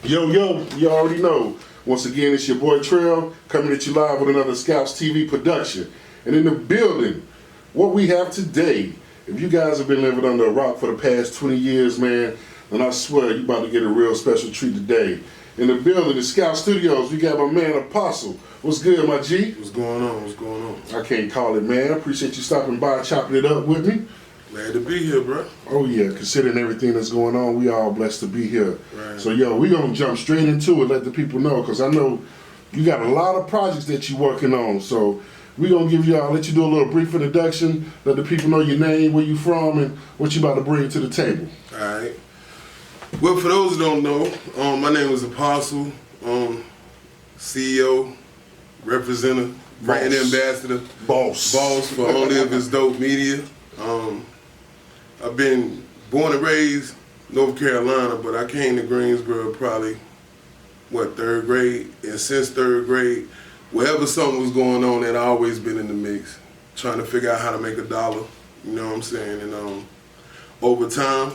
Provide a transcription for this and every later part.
Yo, you already know. Once again, it's your boy Trail coming at you live with another Scouts TV production. And in the building, what we have today, if you guys have been living under a rock for the past 20 years, man, then I swear you about to get a real special treat today. In the building, the Scout Studios, we got my man Apostle. What's good, my G? What's going on? What's going on? I can't call it, man. I appreciate you stopping by and chopping it up with me. Glad to be here, bro. Oh yeah, considering everything that's going on, we all blessed to be here. Right. So yo, we gonna jump straight into it, let the people know, because I know you got a lot of projects that you working on. So we gonna give y'all, let you do a little brief introduction, let the people know your name, where you from, and what you about to bring to the table. All right. Well, for those who don't know, my name is Apostle, CEO, representative, brand ambassador, boss for Only If It's Dope Media. I've been born and raised North Carolina, but I came to Greensboro probably, third grade? And since third grade, wherever something was going on, I'd always been in the mix, trying to figure out how to make a dollar, you know what I'm saying? And over time,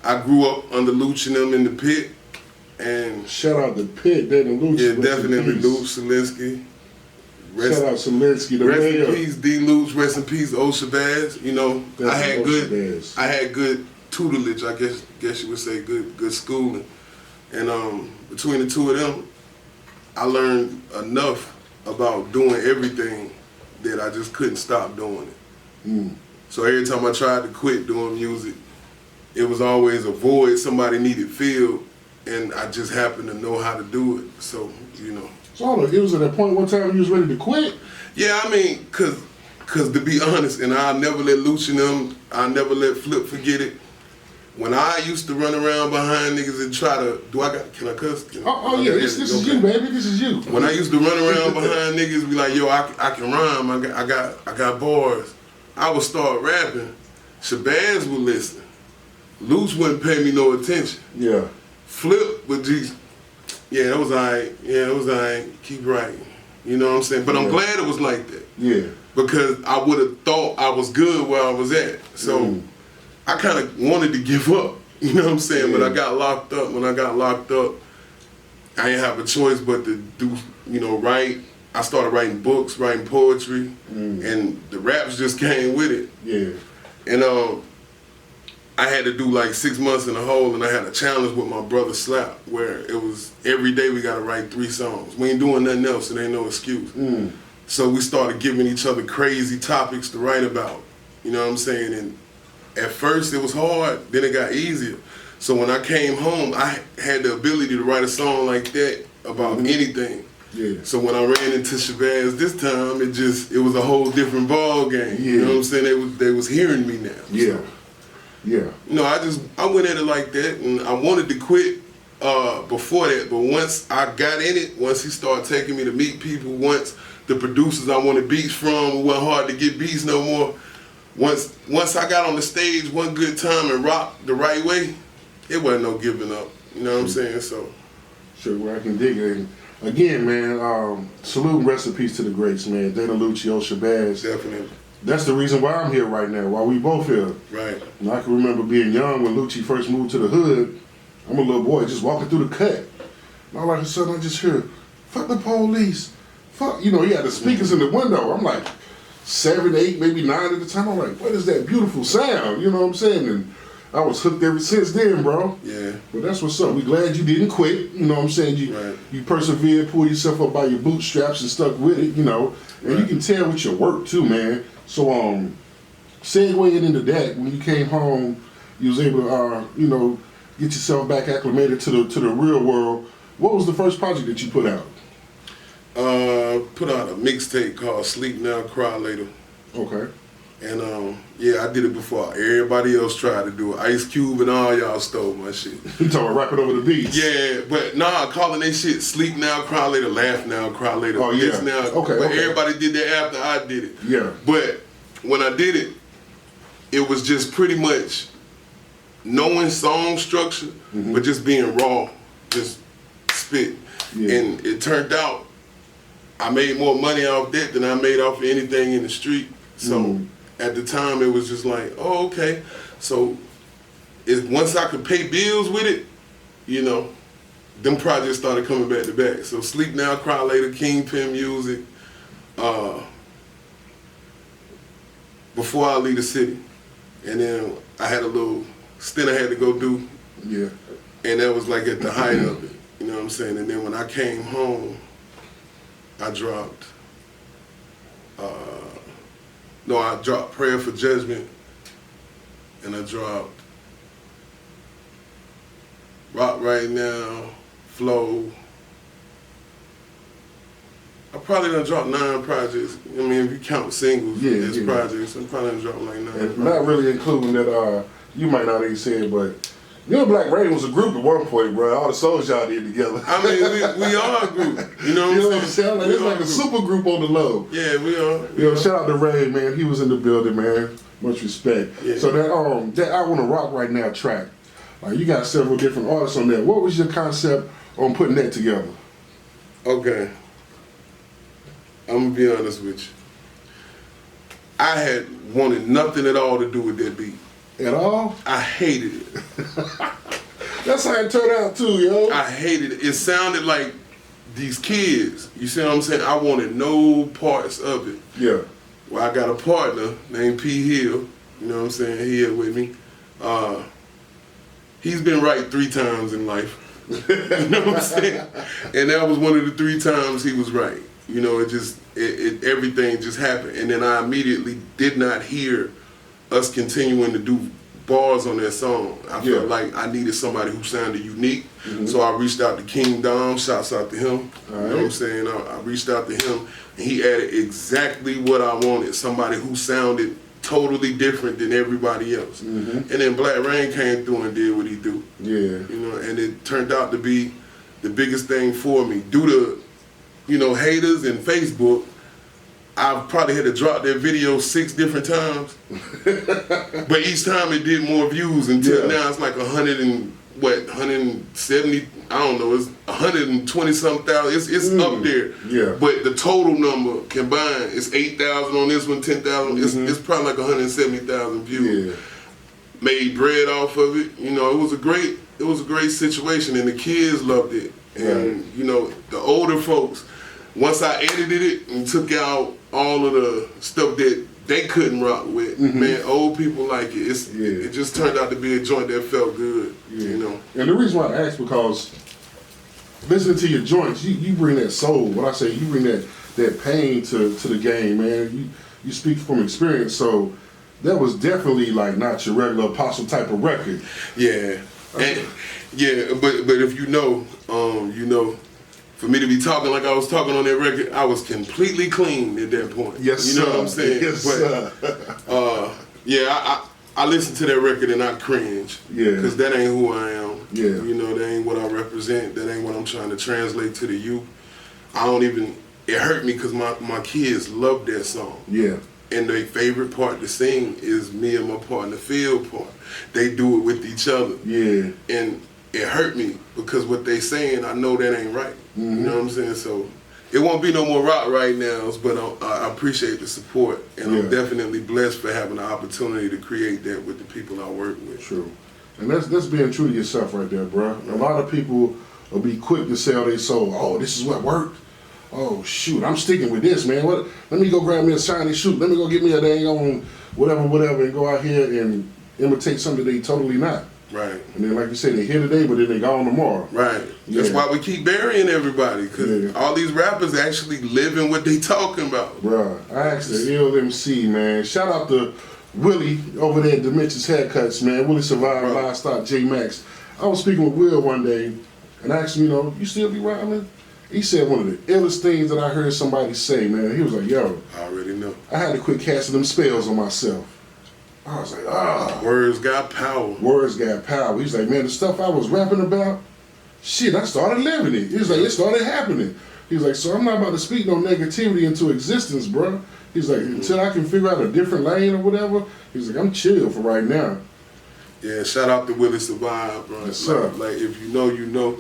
I grew up under Luch and them in the pit. And shout out the pit, that and Luch. Yeah, definitely Luch, Selinsky. Shout out Selinsky, the rest mayor. In peace, D. Luch. Rest in peace, O. Shabazz. You know, I had good tutelage. I guess you would say good schooling. And between the two of them, I learned enough about doing everything that I just couldn't stop doing it. So every time I tried to quit doing music, it was always a void somebody needed filled, and I just happened to know how to do it. So, you know. So it was at that point one time you was ready to quit? Yeah, I mean, cause to be honest, and I'll never let Luch and them, I'll never let Flip forget it. When I used to run around behind niggas and try to, can I cuss? Oh yeah, this is you, baby, this is you. When I used to run around behind niggas, be like, yo, I can rhyme, I got bars. I would start rapping, Shabazz would listen. Luch wouldn't pay me no attention. Yeah. Flip would just, yeah, that was alright, keep writing. You know what I'm saying? But I'm glad it was like that. Yeah. Because I would have thought I was good where I was at. So I kind of wanted to give up. You know what I'm saying? But I got locked up. When I got locked up, I didn't have a choice but to do, write. I started writing books, writing poetry, and the raps just came with it. Yeah. And I had to do like 6 months in a hole, and I had a challenge with my brother Slap, where it was every day we gotta write 3 songs. We ain't doing nothing else, it ain't no excuse. So we started giving each other crazy topics to write about. You know what I'm saying? And at first it was hard, then it got easier. So when I came home, I had the ability to write a song like that about anything. Yeah. So when I ran into Shabazz this time, it was a whole different ball game. Yeah. You know what I'm saying? They was hearing me now. Yeah. So, yeah. I went at it like that, and I wanted to quit before that, but once I got in it, once he started taking me to meet people, once the producers I wanted beats from, it wasn't hard to get beats no more. Once I got on the stage one good time and rocked the right way, it wasn't no giving up. You know what I'm saying? So. Sure, well, I can dig it. And again, man, salute and rest in peace to the greats, man. Dana Lucci, O. Shabazz. Definitely. That's the reason why I'm here right now, why we both here. Right. And I can remember being young when Lucci first moved to the hood. I'm a little boy just walking through the cut. And all of a sudden I just hear, fuck the police. Fuck, he had the speakers in the window. I'm like 7, 8, maybe 9 at the time. I'm like, what is that beautiful sound? You know what I'm saying? And I was hooked ever since then, bro. Yeah. But that's what's up. We glad you didn't quit. You know what I'm saying? You persevered, pulled yourself up by your bootstraps and stuck with it, And you can tell with your work too, man. So segueing into that, when you came home, you was able to get yourself back acclimated to the real world. What was the first project that you put out? Put out a mixtape called Sleep Now, Cry Later. Okay. And I did it before everybody else tried to do it. Ice Cube and all y'all stole my shit. You talking about rapping over the beats? Yeah, but calling that shit Sleep Now, Cry Later, Laugh Now, Cry Later. Oh yeah. This now. Okay. But everybody did that after I did it. Yeah. But when I did it, it was just pretty much knowing song structure, but just being raw, just spit. Yeah. And it turned out I made more money off that than I made off of anything in the street. So at the time it was just like, oh, okay. So once I could pay bills with it, them projects started coming back to back. So Sleep Now, Cry Later, Kingpin Music, Before I Leave the City. And then I had a little stint I had to go do. Yeah. And that was like at the height of it. You know what I'm saying? And then when I came home, I dropped, I dropped Prayer for Judgment, and I dropped Rock Right Now, Flow. I probably done dropped 9 projects. I mean, if you count singles as projects, I probably done dropped like 9 projects. Not really including that, you might not even say it, but you and Black Rain was a group at one point, bro. All the songs y'all did together. I mean, we are a group. You know what I'm saying? Like, it's like a super group on the low. Yeah, we are. You know, shout out to Ray, man. He was in the building, man. Much respect. Yeah. So that I Wanna Rock Right Now track, like, you got several different artists on there. What was your concept on putting that together? Okay. I'm gonna be honest with you. I had wanted nothing at all to do with that beat. At all? I hated it. That's how it turned out too, yo. I hated it. It sounded like these kids. You see what I'm saying? I wanted no parts of it. Yeah. Well, I got a partner named P. Hill. You know what I'm saying? He here with me. He's been right 3 times in life. You know what I'm saying? And that was one of the 3 times he was right. You know, everything just happened. And then I immediately did not hear us continuing to do bars on that song. I felt like I needed somebody who sounded unique. So I reached out to King Dom, shouts out to him. You know what I'm saying? I reached out to him, and he added exactly what I wanted, somebody who sounded totally different than everybody else. And then Black Rain came through and did what he do. Yeah. You know, and it turned out to be the biggest thing for me. Due to, you know, haters and Facebook, I've probably had to drop that video 6 different times. But each time it did more views until now it's like 170, I don't know, it's 120 something thousand. It's up there. Yeah. But the total number combined is 8,000 on this one, 10,000. It's probably like 170,000 views. Yeah. Made bread off of it. You know, it was a great situation, and the kids loved it. And you know, the older folks, once I edited it and took out all of the stuff that they couldn't rock with, man, old people like it. It just turned out to be a joint that felt good, you know. And the reason why I asked, because listening to your joints, you bring that soul. When I say you bring that pain to the game, man. You speak from experience, so that was definitely like not your regular Apostle type of record. Yeah, and but if you know, for me to be talking like I was talking on that record, I was completely clean at that point. Yes, you know what I'm saying? Yes, I listened to that record and I cringe. Yeah. Because that ain't who I am. Yeah. You know, that ain't what I represent. That ain't what I'm trying to translate to the youth. It hurt me because my kids love that song. Yeah. And their favorite part to sing is me and my partner Phil part. They do it with each other. Yeah. And it hurt me because what they saying, I know that ain't right. You know what I'm saying? So it won't be no more Rock Right Nows, but I appreciate the support, and I'm definitely blessed for having the opportunity to create that with the people I work with. True. And that's being true to yourself right there, bro. A lot of people will be quick to sell their soul. Oh, this is what worked. Oh, shoot, I'm sticking with this, man. Let me go grab me a shiny shoot. Let me go get me a dang on whatever, and go out here and imitate something they totally not. Right. And then, like you said, they here today, but then they gone tomorrow. Right. Yeah. That's why we keep burying everybody, because all these rappers actually living what they talking about. Bruh, I asked the LMC, man. Shout out to Willie over there at Dimensions Haircuts, man. Willie Survived, Livestock, J Max. I was speaking with Will one day, and I asked him, you still be rhyming? He said one of the illest things that I heard somebody say, man. He was like, yo. I already know. I had to quit casting them spells on myself. I was like, words got power. Words got power. He's like, man, the stuff I was rapping about, shit, I started living it. He's like, it started happening. He's like, so I'm not about to speak no negativity into existence, bro. He's like, until I can figure out a different lane or whatever, he's like, I'm chill for right now. Yeah, shout out to Willie Survive, bro. Yes, sir. Like, if you know, you know.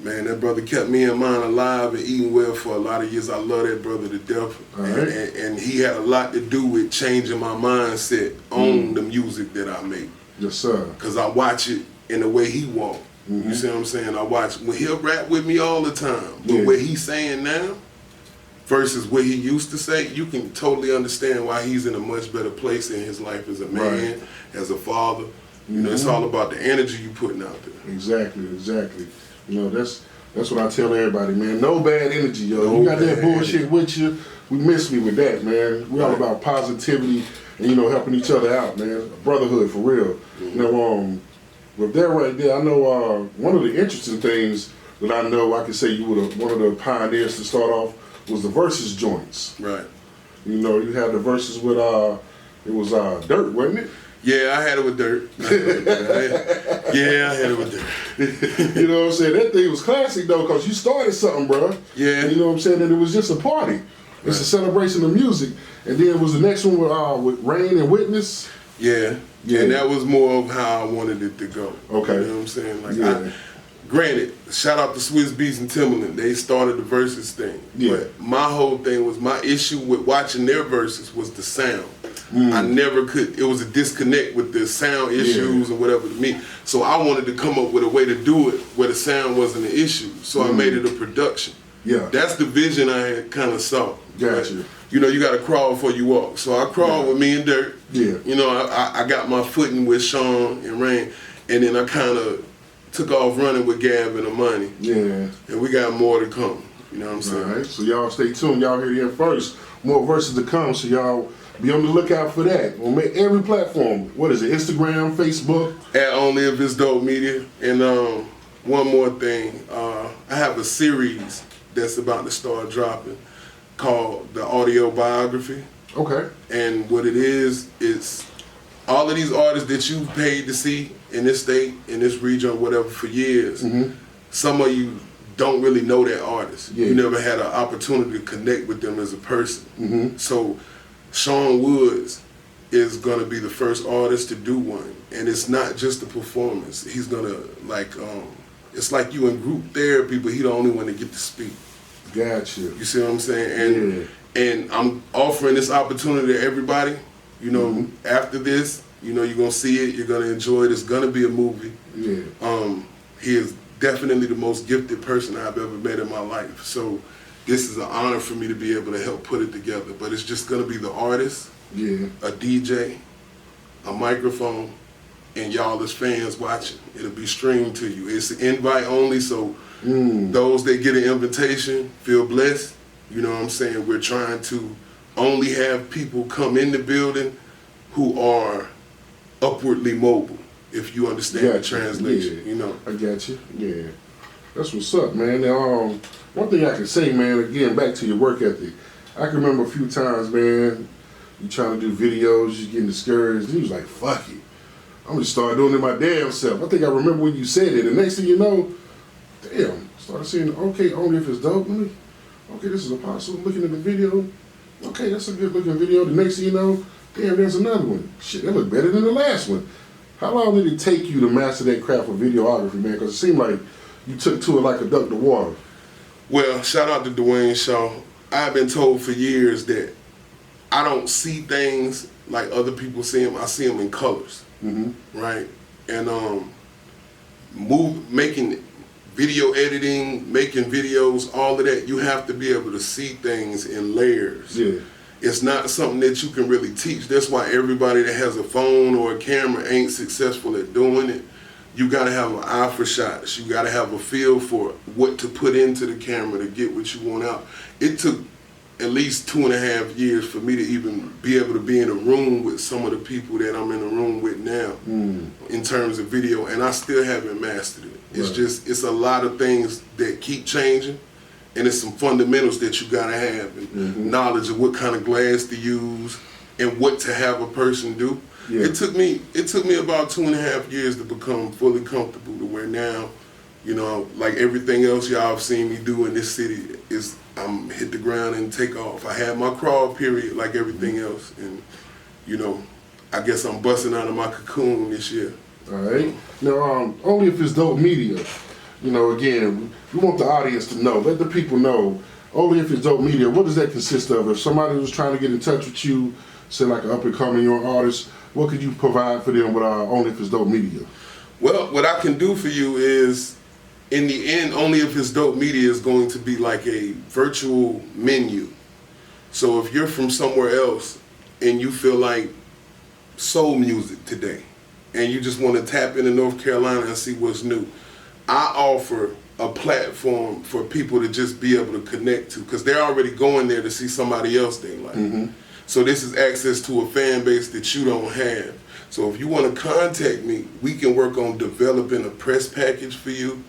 Man, that brother kept me and mine alive and eating well for a lot of years. I love that brother to death. And he had a lot to do with changing my mindset on the music that I make. Yes, sir. Because I watch it in the way he walked. You see what I'm saying? I watch when he'll rap with me all the time, but what he's saying now versus what he used to say, you can totally understand why he's in a much better place in his life as a man, as a father. You know, it's all about the energy you putting out there. Exactly. You know, that's what I tell everybody, man. No bad energy, yo. You got that bullshit with you. We miss me with that, man. We all about positivity and, you know, helping each other out, man. Brotherhood, for real. You know, with that right there, I know one of the interesting things that I know I can say you were one of the pioneers to start off was the versus joints. Right. You know, you had the verses with, it was Dirt, wasn't it? Yeah, I had it with Dirt. Yeah, I had it with Dirt. You know what I'm saying? That thing was classic, though, because you started something, bro. Yeah. You know what I'm saying? And it was just a party. It's a celebration of music. And then it was the next one with Rain and Witness. Yeah. And that was more of how I wanted it to go. Okay. You know what I'm saying? Like, granted, shout out to Swiss Beats and Timberland. They started the verses thing. Yeah. But my whole thing was, my issue with watching their verses was the sound. I never could, it was a disconnect with the sound issues or whatever to me. So I wanted to come up with a way to do it where the sound wasn't an issue. So I made it a production. Yeah. That's the vision I had kind of saw. Gotcha. Right? You know, you got to crawl before you walk. So I crawled with me and Dirt. Yeah. You know, I got my footing with Sean and Rain, and then I kind of took off running with Gab and Amani. Yeah. And we got more to come. You know what I'm saying? All right. So y'all stay tuned. Y'all hear it here first. More verses to come. So y'all be on the lookout for that. On every platform. What is it? Instagram, Facebook? At Only If It's Dope Media. And one more thing. I have a series that's about to start dropping called The Audio Biography. Okay. And what it is, it's all of these artists that you've paid to see in this state, in this region, or whatever, for years. Some of you don't really know that artist. You never had an opportunity to connect with them as a person. So Sean Woods is gonna be the first artist to do one, and it's not just a performance. He's gonna it's like you in group therapy, but he the only one to get to speak. Gotcha. You see what I'm saying? And I'm offering this opportunity to everybody. You know, after this, you know, you're gonna see it. You're gonna enjoy it. It's gonna be a movie. He is definitely the most gifted person I've ever met in my life. So this is an honor for me to be able to help put it together. But it's just gonna be the artist, a DJ, a microphone, and y'all as fans watching. It'll be streamed to you. It's invite only, so those that get an invitation feel blessed. You know what I'm saying? We're trying to only have people come in the building who are upwardly mobile, if you understand the translation. You know. I got you. Yeah. That's what's up, man. One thing I can say, man, again, back to your work ethic. I can remember a few times, man, you trying to do videos, you getting discouraged, and you was like, fuck it. I'm gonna start doing it my damn self. I think I remember when you said it, and next thing you know, damn, started seeing, okay, Only If It's Dope. Okay, this is Apostle looking at the video. Okay, that's a good looking video. The next thing you know, damn, there's another one. Shit, that looked better than the last one. How long did it take you to master that craft of videography, man? Because it seemed like you took to it like a duck to water. Well, shout out to Dwayne Shaw. I've been told for years that I don't see things like other people see them. I see them in colors, right? And making video editing, making videos, all of that, you have to be able to see things in layers. It's not something that you can really teach. That's why everybody that has a phone or a camera ain't successful at doing it. You gotta have an eye for shots. You gotta have a feel for what to put into the camera to get what you want out. It took at least 2.5 years for me to even be able to be in a room with some of the people that I'm in a room with now in terms of video, and I still haven't mastered it. It's just, it's a lot of things that keep changing, and it's some fundamentals that you gotta have, and knowledge of what kind of glass to use and what to have a person do. It took me about 2.5 years to become fully comfortable to where now, you know, like everything else y'all have seen me do in this city is I'm hit the ground and take off. I had my crawl period like everything else, and you know, I guess I'm busting out of my cocoon this year. All right. Now, Only If It's Dope Media, you know, again, we want the audience to know, let the people know, Only If It's Dope Media, what does that consist of? If somebody was trying to get in touch with you, say like an up-and-coming young artist, what could you provide for them with Only If It's Dope Media? Well, what I can do for you is, in the end, Only If It's Dope Media is going to be like a virtual menu. So if you're from somewhere else and you feel like soul music today, and you just want to tap into North Carolina and see what's new, I offer a platform for people to just be able to connect to, because they're already going there to see somebody else they like. So this is access to a fan base that you don't have. So if you want to contact me, we can work on developing a press package for you.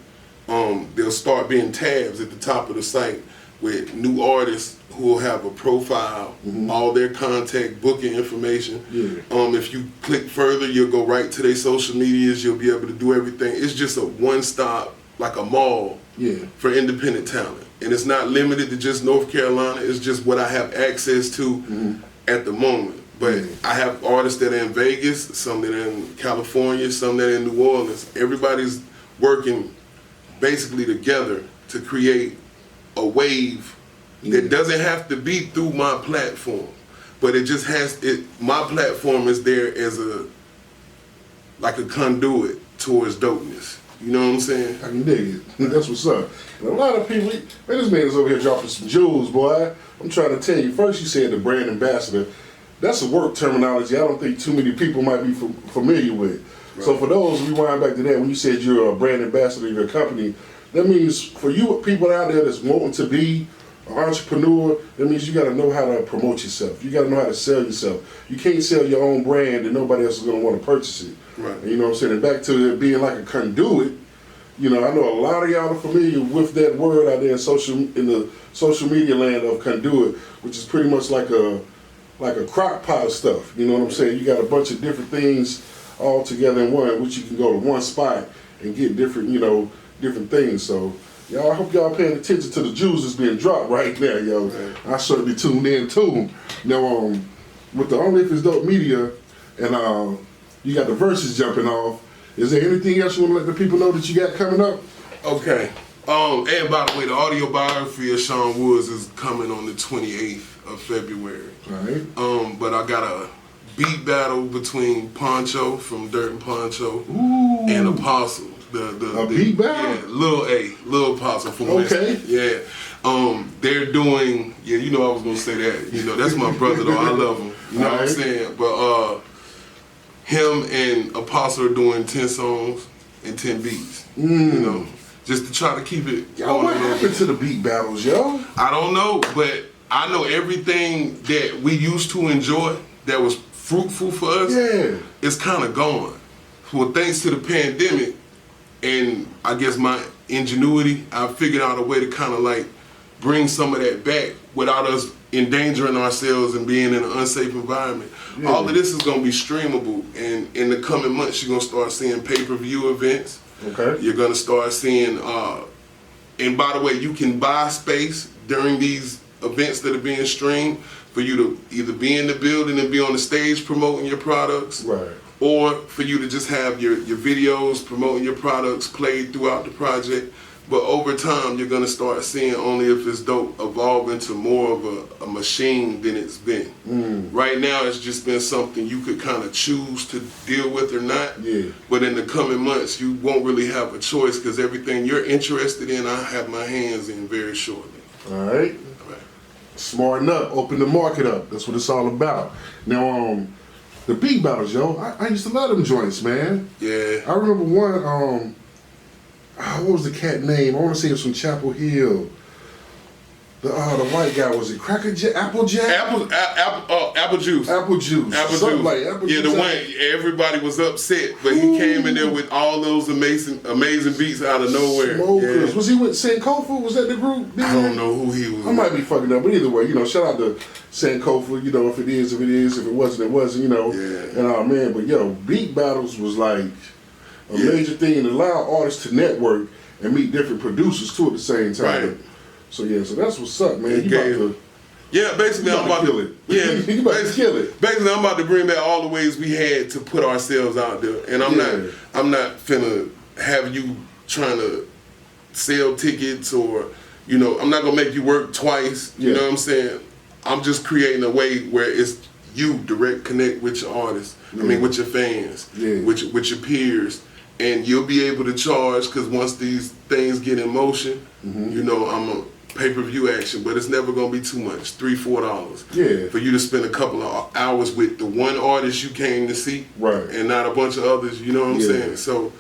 There'll start being tabs at the top of the site with new artists who will have a profile, all their contact, booking information. If you click further, you'll go right to their social medias. You'll be able to do everything. It's just a one-stop, like a mall for independent talent. And it's not limited to just North Carolina. It's just what I have access to at the moment. But I have artists that are in Vegas, some that are in California, some that are in New Orleans. Everybody's working basically together to create a wave that doesn't have to be through my platform, but it just has it. My platform is there as like a conduit towards dopeness. You know what I'm saying? I can dig it. That's what's up. And a lot of people, man, this man is over here dropping some jewels, boy. I'm trying to tell you. First, you said the brand ambassador. That's a work terminology I don't think too many people might be familiar with. Right. So for those, rewind back to that, when you said you're a brand ambassador of your company, that means for you people out there that's wanting to be an entrepreneur, that means you got to know how to promote yourself. You got to know how to sell yourself. You can't sell your own brand and nobody else is going to want to purchase it. Right. And you know what I'm saying? And back to it being like a conduit, you know, I know a lot of y'all are familiar with that word out there in the social media land of conduit, which is pretty much like a crock pot of stuff. You know what I'm saying? You got a bunch of different things all together in one, which you can go to one spot and get different, you know, different things. So, y'all, I hope y'all paying attention to the jewels that's being dropped right now, yo. Right. I certainly tuned in too. Now, with the Only If It's Dope Media, and you got the verses jumping off. Is there anything else you want to let the people know that you got coming up? Okay. And by the way, the audio biography of Sean Woods is coming on the 28th of February. All right. But I got a beat battle between Poncho from Dirt and Poncho and Apostle. The beat battle? Yeah, Lil Apostle from West. Yeah. They're doing, you know I was gonna say that. You know, that's my brother though. I love him. You know what I'm saying? But him and Apostle are doing 10 songs and 10 beats. You know, just to try to keep it. Yo, what happened to the beat battles, yo? I don't know, but I know everything that we used to enjoy that was fruitful for us is kind of gone. Well, thanks to the pandemic and I guess my ingenuity, I figured out a way to kind of like bring some of that back without us endangering ourselves and being in an unsafe environment. All of this is going to be streamable, and in the coming months you're going to start seeing pay-per-view events. Okay. You're going to start seeing, and by the way, you can buy space during these events that are being streamed for you to either be in the building and be on the stage promoting your products, or for you to just have your videos promoting your products played throughout the project. But over time, you're going to start seeing Only If It's Dope evolve into more of a machine than it's been. Right now, it's just been something you could kind of choose to deal with or not. But in the coming months, you won't really have a choice because everything you're interested in, I have my hands in very shortly. All right. Smarten up, open the market up. That's what it's all about. Now, the beat battles, yo, I used to love them joints, man. Yeah. I remember one, what was the cat name? I want to say it was from Chapel Hill. The white guy, was it Apple Jack? Apple Juice. Apple Juice. Something like Apple Juice. The one everybody was upset, but he came in there with all those amazing beats out of nowhere. Smokers. Was he with Sankofa? Was that the group? I don't know who he was. I might be fucking up, but either way, you know, shout out to Sankofa. You know, if it is, if it wasn't, it wasn't. You know, and man, but yo, beat battles was like a major thing and allow artists to network and meet different producers too at the same time. Right. So so that's what's up, man. You about to basically I'm about to kill it. Yeah, you about to kill it. Basically, I'm about to bring back all the ways we had to put ourselves out there, and I'm not finna have you trying to sell tickets or, you know, I'm not gonna make you work twice. You know what I'm saying? I'm just creating a way where it's you direct connect with your artists. I mean, with your fans, with your peers. and you'll be able to charge, because once these things get in motion, you know, I'm a pay-per-view action, but it's never gonna be too much, $3-4. Yeah. For you to spend a couple of hours with the one artist you came to see, right, and not a bunch of others. You know what I'm saying? So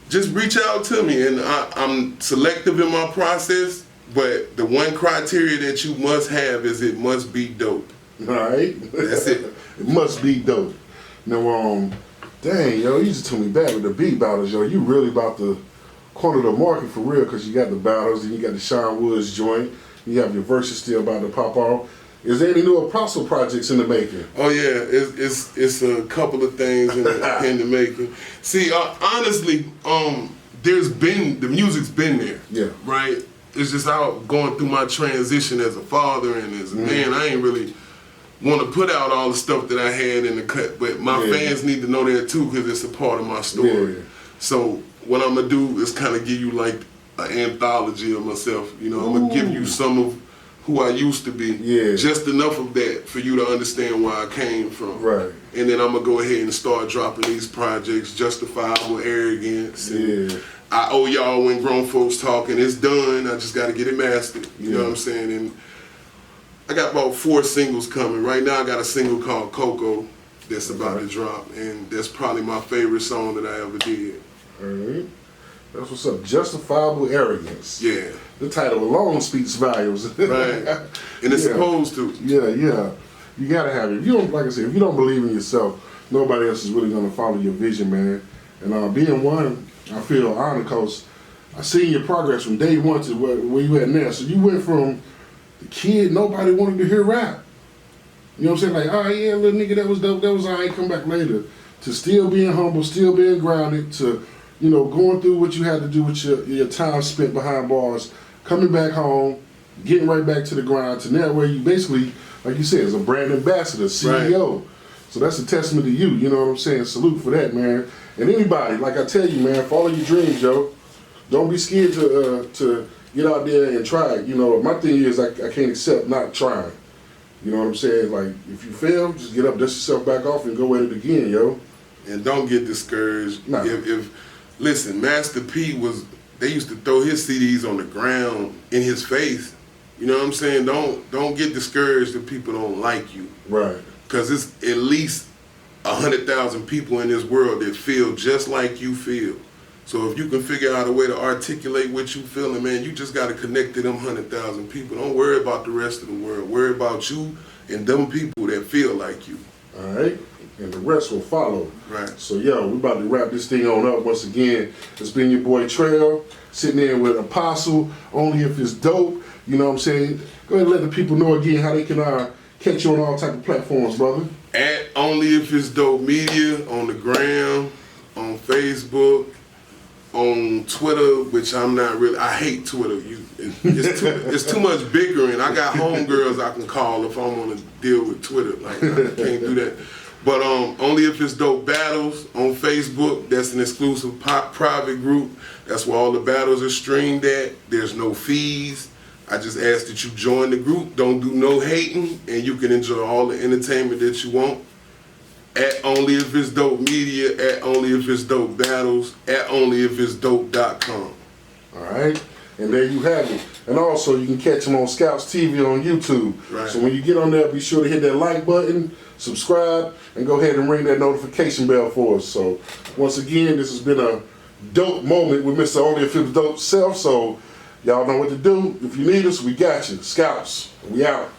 just reach out to me, and I'm selective in my process. But the one criteria that you must have is it must be dope. All right. That's it. It must be dope. Now, dang, yo, you just took me back with the beat battles, yo. You really about to corner the market for real, because you got the battles and you got the Sean Woods joint. You have your verses still about to pop off. Is there any new Apostle projects in the making? Oh yeah, it's a couple of things in the making. See, honestly, the music's been there. Yeah. Right. It's just out going through my transition as a father and as a man. I ain't really want to put out all the stuff that I had in the cut, but my fans need to know that too, because it's a part of my story. Yeah. So what I'm gonna do is kind of give you like an anthology of myself. You know, I'm gonna give you some of who I used to be. Yeah. Just enough of that for you to understand where I came from. Right. And then I'm gonna go ahead and start dropping these projects, Justifiable Arrogance. Yeah. I owe y'all When Grown Folks Talking. It's done. I just got to get it mastered. You know what I'm saying? And I got about 4 singles coming. Right now I got a single called Coco that's about to drop. And that's probably my favorite song that I ever did. All right. That's what's up. Justifiable Arrogance. Yeah. The title alone speaks volumes. Right. And it's supposed to. Yeah, yeah. You got to have it. If you don't, like I said, if you don't believe in yourself, nobody else is really going to follow your vision, man. And being one, I feel honored because I seen your progress from day one to where you at now. So you went from the kid nobody wanted to hear rap. You know what I'm saying? Like, oh yeah, little nigga, that was dope, that was all right, come back later. To still being humble, still being grounded, to, you know, going through what you had to do with your time spent behind bars, coming back home, getting right back to the grind, to now where you basically, like you said, is a brand ambassador, CEO. Right. So that's a testament to you, you know what I'm saying? Salute for that, man. And anybody, like I tell you, man, follow your dreams, yo. Don't be scared to get out there and try it. You know, my thing is I can't accept not trying. You know what I'm saying? Like, if you fail, just get up, dust yourself back off, and go at it again, yo. And don't get discouraged. Nah. Listen, Master P they used to throw his CDs on the ground in his face. You know what I'm saying? Don't get discouraged if people don't like you. Right. Because it's at least 100,000 people in this world that feel just like you feel. So if you can figure out a way to articulate what you feeling, man, you just got to connect to them 100,000 people. Don't worry about the rest of the world. Worry about you and them people that feel like you. All right? And the rest will follow. Right. So, yo, we about to wrap this thing on up once again. It's been your boy Trail, sitting there with Apostle, Only If It's Dope. You know what I'm saying? Go ahead and let the people know again how they can catch you on all type of platforms, brother. At Only If It's Dope Media, on the gram, on Facebook, on Twitter, which I'm not really, I hate Twitter. It's too much bickering. I got homegirls I can call if I want to deal with Twitter. Like, I can't do that. But Only If It's Dope Battles on Facebook, that's an exclusive private group. That's where all the battles are streamed at. There's no fees. I just ask that you join the group. Don't do no hating, and you can enjoy all the entertainment that you want. At Only If It's Dope Media, at Only If It's Dope Battles, at onlyifitsdope.com. All right, and there you have it. And also, you can catch them on ScoutsTV on YouTube. Right. So when you get on there, be sure to hit that like button, subscribe, and go ahead and ring that notification bell for us. So once again, this has been a dope moment with Mr. Only If It's Dope self. So y'all know what to do. If you need us, we got you. Scouts, we out.